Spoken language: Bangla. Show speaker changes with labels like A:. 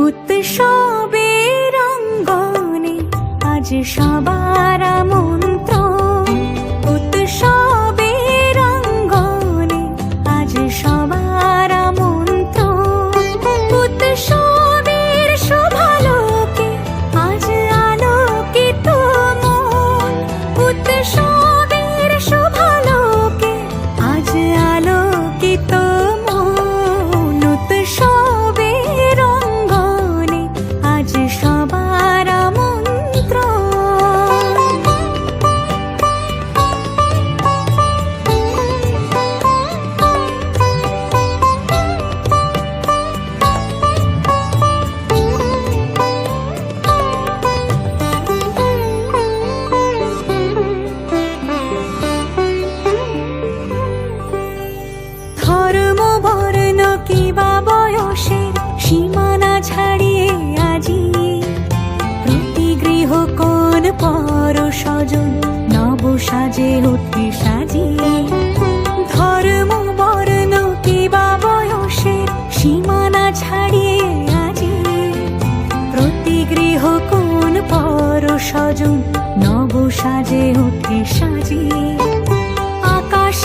A: উৎসবের অঙ্গনে আজ সবার আমন্ত্রণ। উৎসবের অঙ্গনে আজ সবার আমন্ত্রণ। উৎসবের শোভালোকে আজ আলোকিত মন। উৎসবের শোভালোকে আজ আলোকিত মন। উৎসবের অঙ্গনে আজ সবার আমন্ত্রণ। ধর্ম বর্ণ কিবা বয়সের সীমানা ছাড়িয়ে আজি প্রতি গৃহ কোন পর স্বজন নব সাজে ওঠে সাজিয়ে। ধর্ম বর্ণ কিবা বয়সের সীমানা ছাড়িয়ে আজি প্রতি গৃহ কোন পর স্বজন নব সাজে ওঠে সাজিয়ে। আকাশ